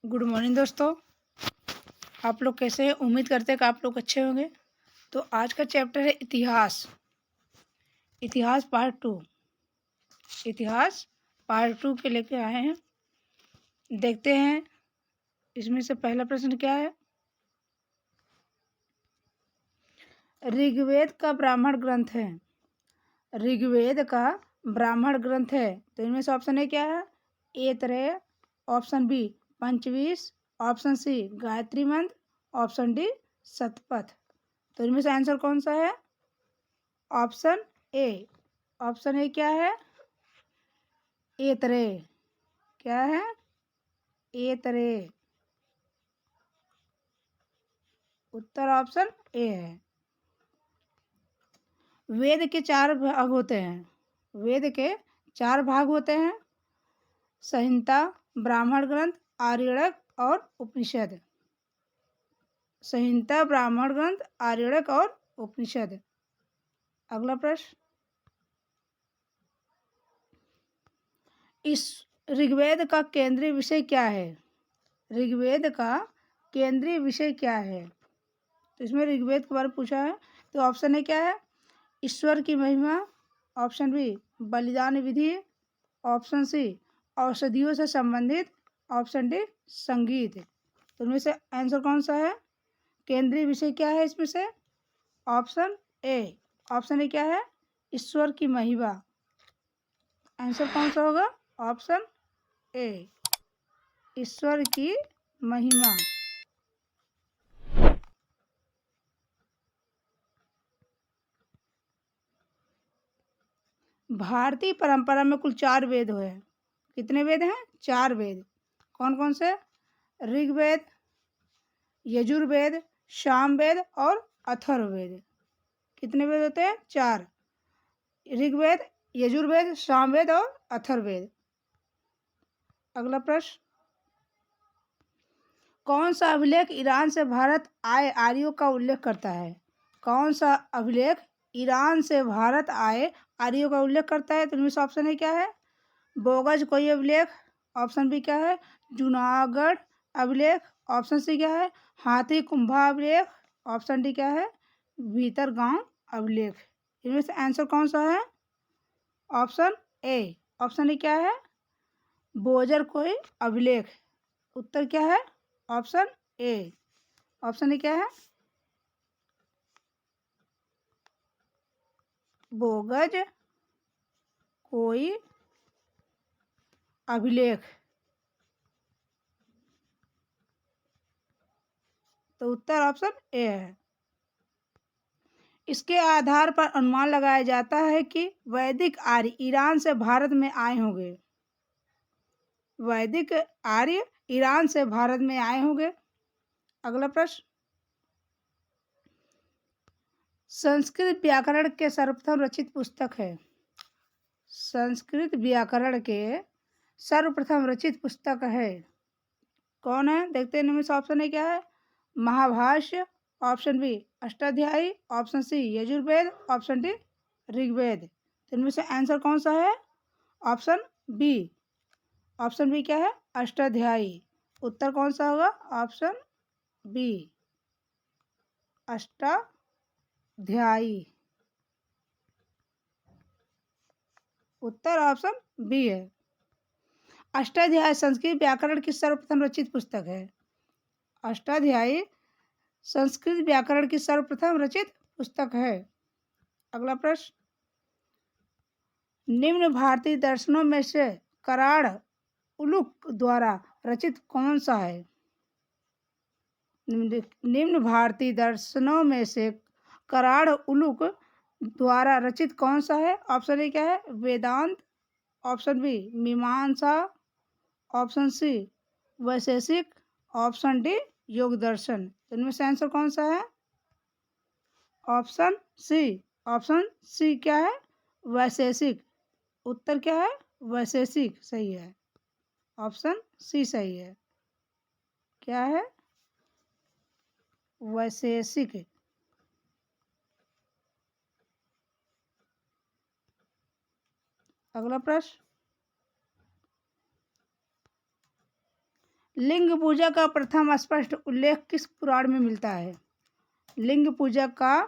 Good morning दोस्तों। आप लोग कैसे हैं? उम्मीद करते हैं कि आप लोग अच्छे होंगे। तो आज का चैप्टर है इतिहास। इतिहास पार्ट 2। इतिहास पार्ट 2 के लेके आए हैं। देखते हैं इसमें से पहला प्रश्न क्या है। ऋग्वेद का ब्राह्मण ग्रंथ है। ऋग्वेद का ब्राह्मण ग्रंथ है। तो इनमें से ऑप्शन ए क्या है? ऐतरेय, ऑप्शन बी पंचवीस, ऑप्शन सी गायत्री मंत्र, ऑप्शन डी शतपथ। तो इनमें से आंसर कौन सा है? Option A. ऑप्शन ए क्या है? ऐतरेय। क्या है? ऐतरेय। उत्तर ऑप्शन ए है। वेद के 4 भाग होते हैं। वेद के 4 भाग होते हैं। संहिता, ब्राह्मण ग्रंथ, आर्यक और उपनिषद। संहिता, ब्राह्मण ग्रंथ, आर्यक और उपनिषद। अगला प्रश्न। इस ऋग्वेद का केंद्रीय विषय क्या है? ऋग्वेद का केंद्रीय विषय क्या है? तो इसमें ऋग्वेद के बारे में पूछा है। तो ऑप्शन ए क्या है? ईश्वर की महिमा, ऑप्शन बी बलिदान विधि, ऑप्शन सी औषधियों से संबंधित, ऑप्शन डी संगीत। तो इनमें से आंसर कौन सा है? केंद्रीय विषय क्या है इसमें से? Option A. ऑप्शन ए क्या है? ईश्वर की महिमा। आंसर कौन सा होगा? ऑप्शन ए, ईश्वर की महिमा। भारतीय परंपरा में कुल 4 वेद हैं। कितने वेद हैं? 4 वेद। कौन कौन से? ऋग्वेद, यजुर्वेद, सामवेद और अथर्ववेद। कितने वेद होते हैं? 4। ऋग्वेद, यजुर्वेद, सामवेद और अथर्ववेद। अगला प्रश्न। कौन सा अभिलेख ईरान से भारत आए आर्यों का उल्लेख करता है? कौन सा अभिलेख ईरान से भारत आए आर्यों का उल्लेख करता है? तो इनमें से ऑप्शन है क्या है? बोगज कोई अभिलेख, ऑप्शन बी क्या है? जूनागढ़ अभिलेख, ऑप्शन सी क्या है? हाथी कुंभा अभिलेख, ऑप्शन डी क्या है? भीतरगांव अभिलेख। इनमें से आंसर कौन सा है? Option A. ऑप्शन ए क्या है? बोजर कोई अभिलेख। उत्तर क्या है? Option A. ऑप्शन ए क्या है? बोगज कोई अभिलेख। तो उत्तर ऑप्शन ए है। इसके आधार पर अनुमान लगाया जाता है कि वैदिक आर्य ईरान से भारत में आए होंगे। वैदिक आर्य ईरान से भारत में आए होंगे। अगला प्रश्न। संस्कृत व्याकरण के सर्वप्रथम रचित पुस्तक है। संस्कृत व्याकरण के सर्वप्रथम रचित पुस्तक है। कौन है? देखते हैं इनमें से ऑप्शन है क्या है? Mahabhashya, option B Ashtadhyayi, option C Yajurveda, option D Rigveda. तो इनमें से आंसर कौन सा है? Option B. ऑप्शन बी क्या है? अष्टाध्यायी। उत्तर कौन सा होगा? Option B, Ashtadhyayi. उत्तर ऑप्शन बी है। अष्टाध्यायी संस्कृत व्याकरण की सर्वप्रथम रचित पुस्तक है। अष्टाध्यायी संस्कृत व्याकरण की सर्वप्रथम रचित पुस्तक है। अगला प्रश्न। निम्न भारतीय दर्शनों में से कराड़ उलूक द्वारा रचित कौन सा है? निम्न भारतीय दर्शनों में से कराड़ उलूक द्वारा रचित कौन सा है? ऑप्शन ए क्या है? वेदांत, ऑप्शन बी मीमांसा, ऑप्शन सी वैशेषिक, ऑप्शन डी योग दर्शन। इनमें से आंसर कौन सा है? Option C. ऑप्शन सी क्या है? वैशेषिक। उत्तर क्या है? वैशेषिक सही है। ऑप्शन सी सही है। क्या है? वैशेषिक। अगला प्रश्न। लिंग पूजा का प्रथम स्पष्ट उल्लेख किस पुराण में मिलता है? लिंग पूजा का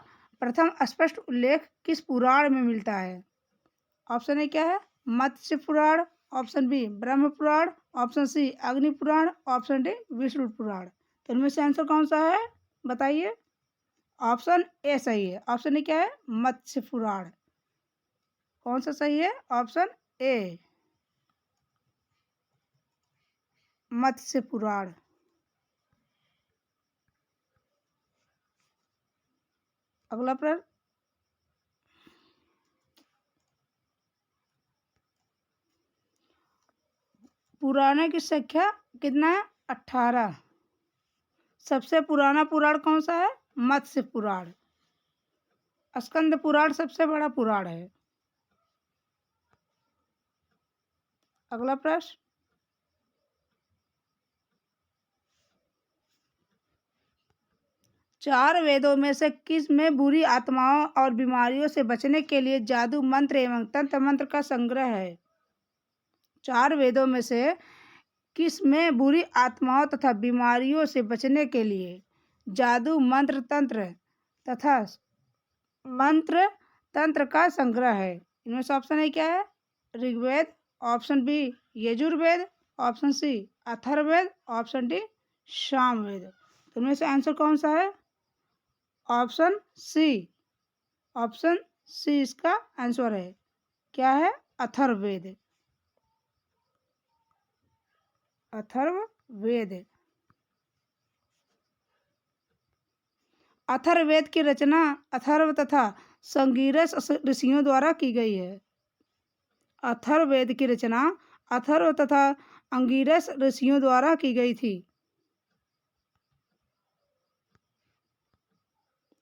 प्रथम स्पष्ट उल्लेख किस पुराण में मिलता है? ऑप्शन ए क्या है? मत्स्य पुराण, ऑप्शन बी ब्रह्म पुराण, ऑप्शन सी अग्नि पुराण, ऑप्शन डी विष्णु पुराण। तो इनमें से आंसर कौन सा है बताइए? ऑप्शन ए सही है। ऑप्शन ए क्या है? मत्स्य पुराण। कौन सा सही है? ऑप्शन ए मत्स्य पुराण। अगला प्रश्न, पुराणों की संख्या कितना है? 18। सबसे पुराना पुराण कौन सा है? मत्स्य पुराण। स्कंद पुराण सबसे बड़ा पुराण है। अगला प्रश्न, चार वेदों में से किस में बुरी आत्माओं और बीमारियों से बचने के लिए जादू मंत्र एवं तंत्र मंत्र का संग्रह है? चार वेदों में से किस में बुरी आत्माओं तथा बीमारियों से बचने के लिए जादू मंत्र तंत्र का संग्रह है? इनमें से ऑप्शन ए क्या है? Rigveda, option B Yajurveda, option C Atharvaveda, option D Samaveda. तो इनमें से आंसर कौन सा है? Option C. ऑप्शन सी इसका आंसर है। क्या है? अथर्ववेद। अथर्ववेद। अथर्ववेद की रचना अथर्व तथा संगीरस ऋषियों द्वारा की गई है। अथर्ववेद की रचना अथर्व तथा अंगिरस ऋषियों द्वारा की गई थी।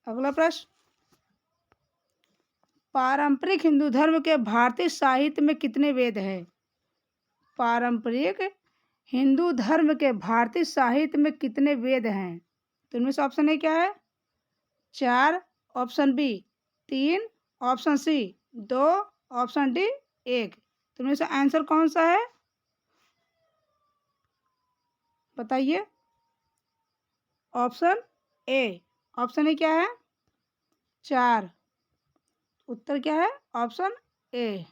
अगला प्रश्न, पारंपरिक हिंदू धर्म के भारतीय साहित्य में कितने वेद हैं? पारंपरिक हिंदू धर्म के भारतीय साहित्य में कितने वेद हैं? तो इनमें से ऑप्शन ए क्या है? 4, option B 3, option C 2, option D 1। तो इनमें से आंसर कौन सा है बताइए? Option A. ऑप्शन ए क्या है? 4। उत्तर क्या है? ऑप्शन ए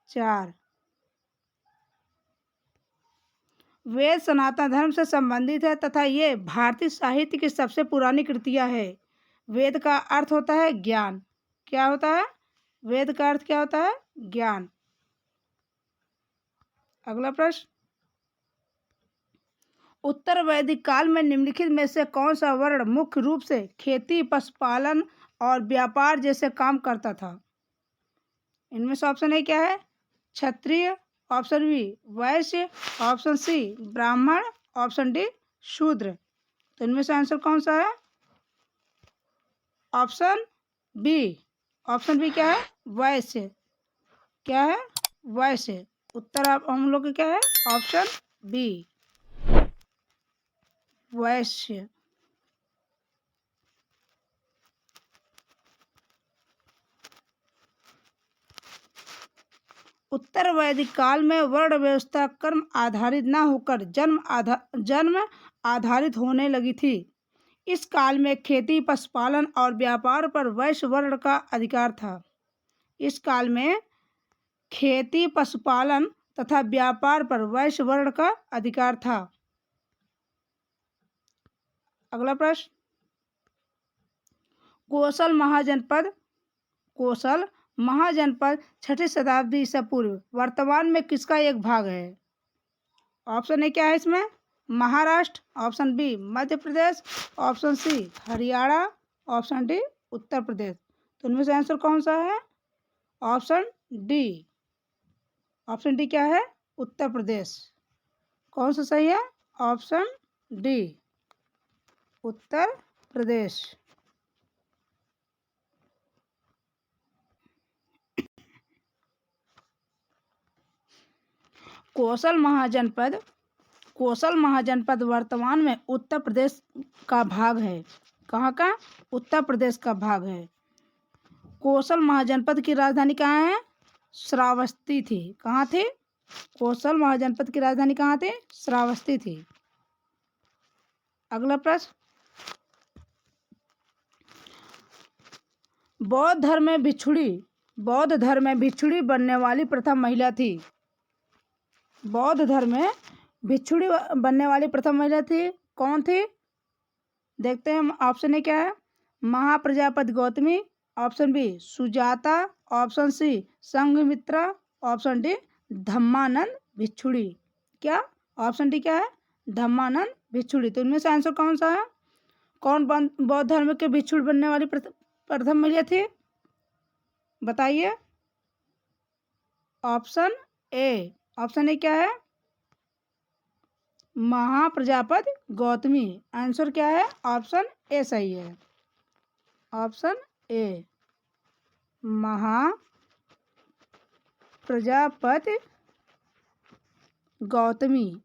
4। वेद सनातन धर्म से संबंधित है तथा ये भारतीय साहित्य की सबसे पुरानी कृतियां है। वेद का अर्थ होता है ज्ञान। क्या होता है? वेद का अर्थ क्या होता है? ज्ञान। अगला प्रश्न, उत्तर वैदिक काल में निम्नलिखित में से कौन सा वर्ण मुख्य रूप से खेती, पशुपालन और व्यापार जैसे काम करता था? इनमें से ऑप्शन ए क्या है? क्षत्रिय, ऑप्शन बी वैश्य, ऑप्शन सी ब्राह्मण, ऑप्शन डी शूद्र। तो इनमें से आंसर कौन सा है? Option B. ऑप्शन बी क्या है? वैश्य। क्या है? वैश्य। उत्तर आप हम लोग का क्या है? ऑप्शन बी वैश्य। उत्तर वैदिक काल में वर्ण व्यवस्था कर्म आधारित न होकर जन्म आधारित होने लगी थी। इस काल में खेती, पशुपालन और व्यापार पर वैश्य वर्ण का अधिकार था। इस काल में खेती, पशुपालन तथा व्यापार पर वैश्य वर्ण का अधिकार था। अगला प्रश्न, कोसल महाजनपद 6ठी शताब्दी ईसा पूर्व वर्तमान में किसका एक भाग है? ऑप्शन ए क्या है इसमें? Maharashtra, option B Madhya Pradesh, option C Haryana, option D Uttar Pradesh. तो इनमें से आंसर कौन सा है? Option D. ऑप्शन डी क्या है? उत्तर प्रदेश। कौन सा सही है? ऑप्शन डी उत्तर प्रदेश। कोसल महाजनपद वर्तमान में उत्तर प्रदेश का भाग है। कहाँ का? उत्तर प्रदेश का भाग है। कोसल महाजनपद की राजधानी कहाँ है? श्रावस्ती थी। कहाँ थी? कोसल महाजनपद की राजधानी कहाँ थी? श्रावस्ती थी। अगला प्रश्न, बौद्ध धर्म में भिक्षुणी बनने वाली प्रथम महिला थी। बौद्ध धर्म में भिक्षुणी बनने वाली प्रथम महिला थी, कौन थी? देखते हैं। ऑप्शन ए क्या है? Mahaprajapati Gautami, option B Sujata, option C Sanghamitra, option D Dhammananda भिक्षुणी। क्या? ऑप्शन डी क्या है? धम्मानंद भिक्षुणी। तो इनमें से आंसर कौन सा है? कौन बौद्ध धर्म के भिक्षुणी बनने वाली प्रथम महिला थी? बताइए। ऑप्शन ए क्या है? महाप्रजापति गौतमी। आंसर क्या है? ऑप्शन ए सही है। Option A Mahaprajapati Gautami.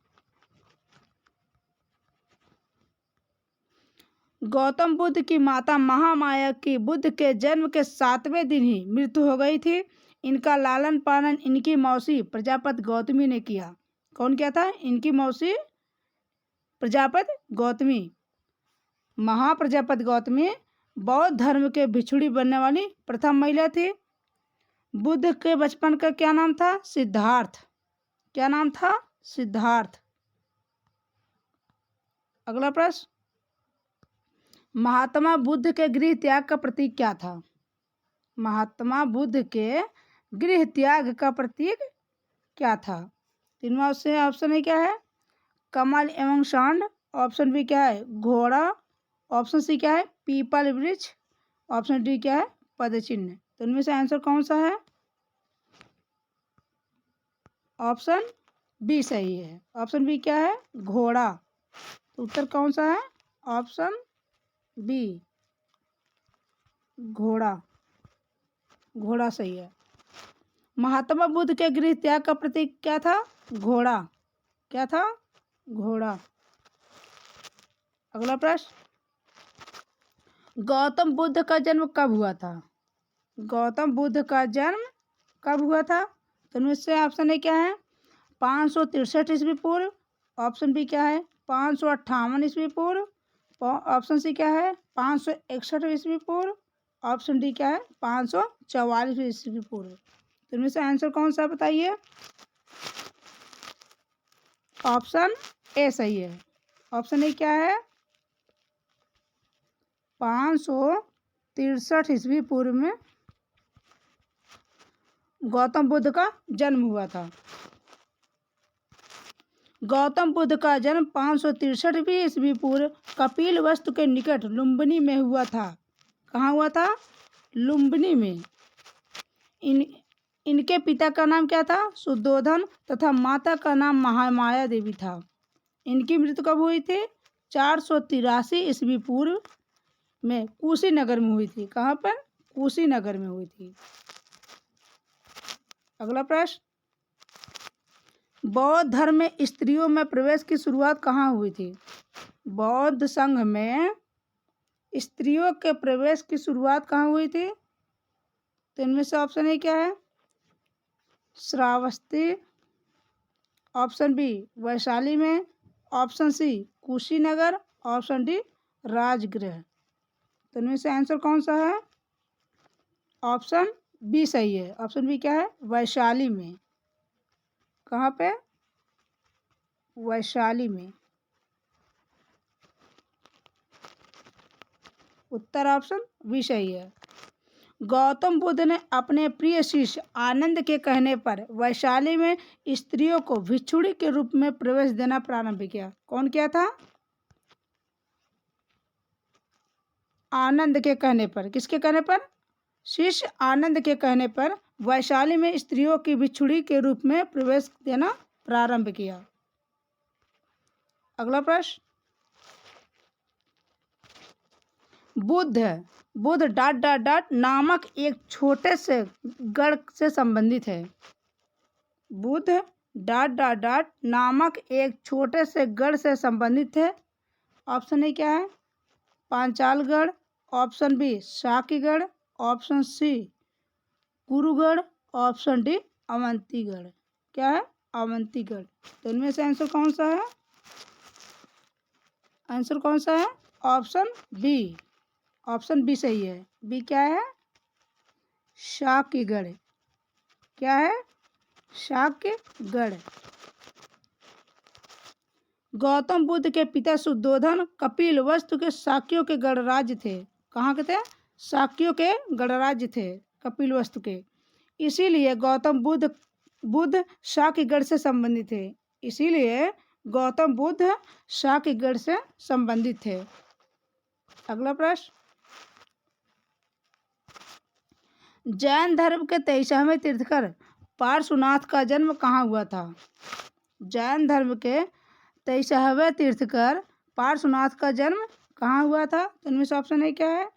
गौतम बुद्ध की माता महामाया की बुद्ध के जन्म के 7वें दिन ही मृत्यु हो गई थी। इनका लालन पालन इनकी मौसी प्रजापति गौतमी ने किया। कौन किया था? इनकी मौसी प्रजापति गौतमी। महाप्रजापति गौतमी बौद्ध धर्म के भिक्षुणी बनने वाली प्रथम महिला थी। बुद्ध के बचपन का क्या नाम था? सिद्धार्थ। क्या नाम था? सिद्धार्थ। अगला प्रश्न, महात्मा बुद्ध के गृह त्याग का प्रतीक क्या था? महात्मा बुद्ध के गृह त्याग का प्रतीक क्या था? तीनों से ऑप्शन ए क्या है? कमल एवं सांड, ऑप्शन बी क्या है? घोड़ा, ऑप्शन सी क्या है? पीपल वृक्ष, ऑप्शन डी क्या है? पदचिन्ह। तो इनमें से आंसर कौन सा है? ऑप्शन बी सही है। ऑप्शन बी क्या है? घोड़ा। तो उत्तर कौन सा है? ऑप्शन बी घोड़ा। घोड़ा सही है। महात्मा बुद्ध के गृह त्याग का प्रतीक क्या था? घोड़ा। क्या था? घोड़ा। अगला प्रश्न, गौतम बुद्ध का जन्म कब हुआ था? गौतम बुद्ध का जन्म कब हुआ था? तो इनमें से ऑप्शन ए क्या है? 563 ईस्वी पूर्व, ऑप्शन बी क्या है? 558 ईस्वी पूर्व, ऑप्शन सी क्या है? 561 ईस्वी पूर्व, ऑप्शन डी क्या है? 544 ईस्वी पूर्व। तो इनमें से आंसर कौन सा बताइए? ऑप्शन ए सही है। ऑप्शन ए क्या है? 563 ईस्वी पूर्व में गौतम बुद्ध का जन्म हुआ था। गौतम बुद्ध का जन्म 563 ईस्वी पूर्व कपिलवस्तु के निकट लुम्बिनी में हुआ था। कहाँ हुआ था? लुम्बिनी में। इनके पिता का नाम क्या था? शुद्धोधन तथा माता का नाम महामाया देवी था। इनकी मृत्यु कब हुई थी? 483 ईस्वी पूर्व में कुशीनगर में हुई थी। कहाँ पर? कुशीनगर में हुई थी। अगला प्रश्न, बौद्ध धर्म में स्त्रियों में प्रवेश की शुरुआत कहाँ हुई थी? बौद्ध संघ में स्त्रियों के प्रवेश की शुरुआत कहाँ हुई थी? तो इनमें से ऑप्शन ए क्या है? श्रावस्ती, ऑप्शन बी वैशाली में, option C Kushinagar, option D Rajgriha. तो इनमें से आंसर कौन सा है? ऑप्शन बी सही है। ऑप्शन बी क्या है? वैशाली में। कहाँ पे? वैशाली में। उत्तर ऑप्शन बी सही है। गौतम बुद्ध ने अपने प्रिय शिष्य आनंद के कहने पर वैशाली में स्त्रियों को भिक्षुणी के रूप में प्रवेश देना प्रारंभ किया। कौन किया था? आनंद के कहने पर। किसके कहने पर? शिष्य आनंद के कहने पर वैशाली में स्त्रियों की भिक्षुणी के रूप में प्रवेश देना प्रारंभ किया। अगला प्रश्न, बुद्ध डॉट नामक एक छोटे से गढ़ से संबंधित है। बुद्ध डॉट नामक एक छोटे से गढ़ से संबंधित है। ऑप्शन ए क्या है? Panchalgarh, option B Sakigarh, option C Gurugarh, option D Avantigarh. क्या है? अवंतीगढ़। तो इनमें से आंसर कौन सा है? आंसर कौन सा है? Option B. ऑप्शन बी सही है। बी क्या है? शाक्यगढ़। क्या है? शाक्यगढ़। गौतम बुद्ध के पिता शुद्धोधन कपिल वस्तु के शाक्यों के गणराज्य थे। कहाँ के थे? शाक्यों के गणराज्य थे, कपिल वस्तु के। इसीलिए गौतम बुद्ध शाक्यगढ़ से संबंधित थे। इसीलिए गौतम बुद्ध शाक्यगढ़ से संबंधित थे। अगला प्रश्न, जैन धर्म के 23वें तीर्थंकर पार्श्वनाथ का जन्म कहाँ हुआ था? जैन धर्म के 23वें तीर्थंकर पार्श्वनाथ का जन्म कहाँ हुआ था? तो इनमें से ऑप्शन ए क्या है?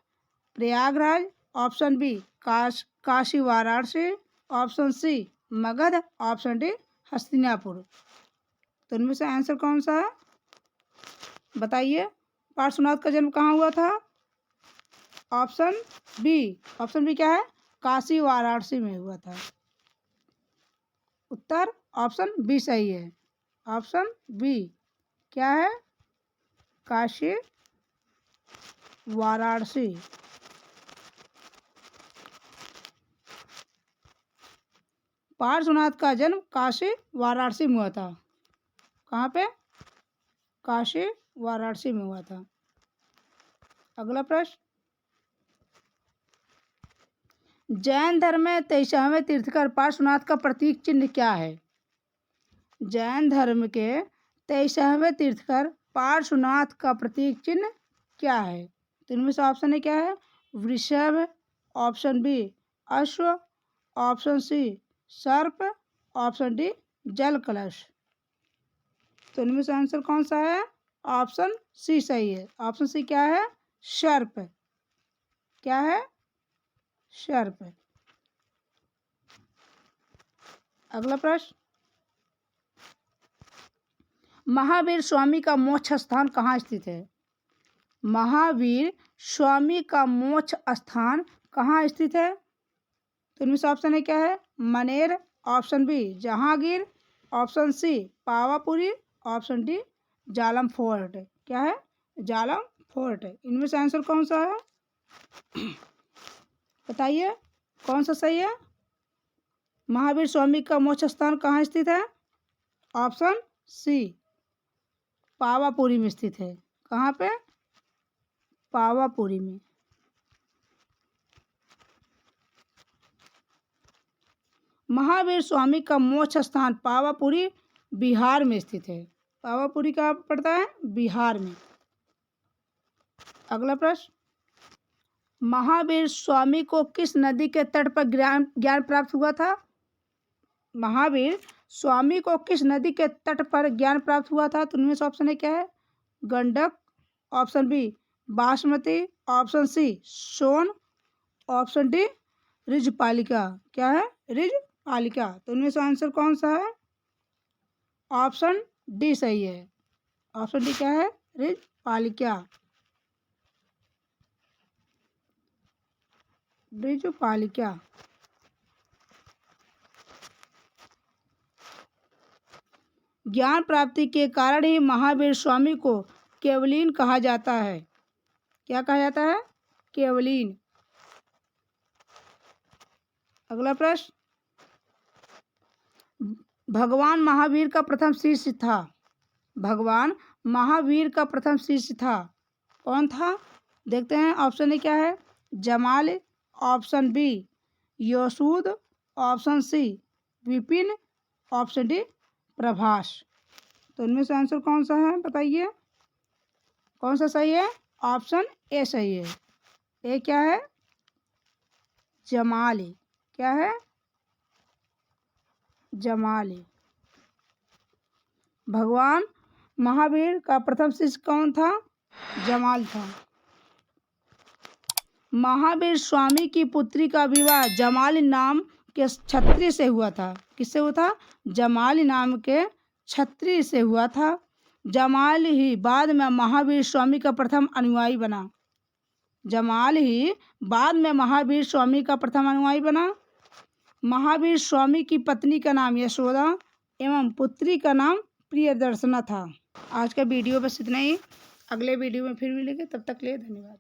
Prayagraj. Option B Kashi Varanasi. Option C Magadh. Option D Hastinapur. तो इनमें से आंसर कौन सा है? बताइए, पार्श्वनाथ का जन्म कहाँ हुआ था? Option B. ऑप्शन बी क्या है? काशी वाराणसी में हुआ था। उत्तर ऑप्शन बी सही है। ऑप्शन बी क्या है? काशी वाराणसी। पार्श्वनाथ का जन्म काशी वाराणसी में हुआ था। कहाँ पे? काशी वाराणसी में हुआ था। अगला प्रश्न, जैन धर्म में 23वें तीर्थंकर पार्श्वनाथ का प्रतीक चिन्ह क्या है? जैन धर्म के 23वें तीर्थंकर पार्श्वनाथ का प्रतीक चिन्ह क्या है? तो इनमें से ऑप्शन है क्या है? वृषभ। ऑप्शन बी अश्व। ऑप्शन सी सर्प। ऑप्शन डी जल कलश। तो इनमें से आंसर कौन सा है? ऑप्शन सी सही है। ऑप्शन सी क्या है? सर्प। क्या है? सर्प। अगला प्रश्न, महावीर स्वामी का मोक्ष स्थान कहाँ स्थित है? महावीर स्वामी का मोक्ष स्थान कहाँ स्थित है? तो इनमें से ऑप्शन है क्या है? Maner. Option B Jahangir. Option C Pawapuri. Option D Jalam fort. क्या है? जालम फोर्ट। इनमें से आंसर कौन सा है? बताइए, कौन सा सही है? महावीर स्वामी का मोक्ष स्थान कहाँ स्थित है? ऑप्शन सी पावापुरी में स्थित है। कहाँ पे? पावापुरी में। महावीर स्वामी का मोक्ष स्थान पावापुरी बिहार में स्थित है। पावापुरी कहाँ पड़ता है? बिहार में। अगला प्रश्न, महावीर स्वामी को किस नदी के तट पर ज्ञान प्राप्त हुआ था? महावीर स्वामी को किस नदी के तट पर ज्ञान प्राप्त हुआ था? तो उनमें से ऑप्शन है क्या है? Gandak. Option B Basmati. Option C Son. Option D Rijpalika. क्या है? रिजपालिका। तो उनमें से आंसर कौन सा है? ऑप्शन डी सही है। ऑप्शन डी क्या है? रिजपालिका। रिजपालिका। ज्ञान प्राप्ति के कारण ही महावीर स्वामी को केवलीन कहा जाता है। क्या कहा जाता है? केवलीन। अगला प्रश्न, भगवान महावीर का प्रथम शिष्य था। भगवान महावीर का प्रथम शिष्य था, कौन था? देखते हैं, ऑप्शन ए क्या है? Jamal. Option B Yosud. Option C Vipin. Option D Prabhas. तो इनमें से आंसर कौन सा है? बताइए, कौन सा सही है? ऑप्शन ए सही है। ए क्या है? जमाली। क्या है? जमाली। भगवान महावीर का प्रथम शिष्य कौन था? जमाल था। महावीर स्वामी की पुत्री का विवाह जमाली नाम के क्षत्रिय से हुआ था। किससे हुआ था? जमाली नाम के क्षत्रिय से हुआ था। जमाल ही बाद में महावीर स्वामी का प्रथम अनुयायी बना। जमाल ही बाद में महावीर स्वामी का प्रथम अनुयायी बना। महावीर स्वामी की पत्नी का नाम यशोदा। एवं पुत्री का नाम प्रियदर्शना था। आज का वीडियो बस इतना ही। अगले वीडियो में फिर मिलेंगे, तब तक के लिए धन्यवाद।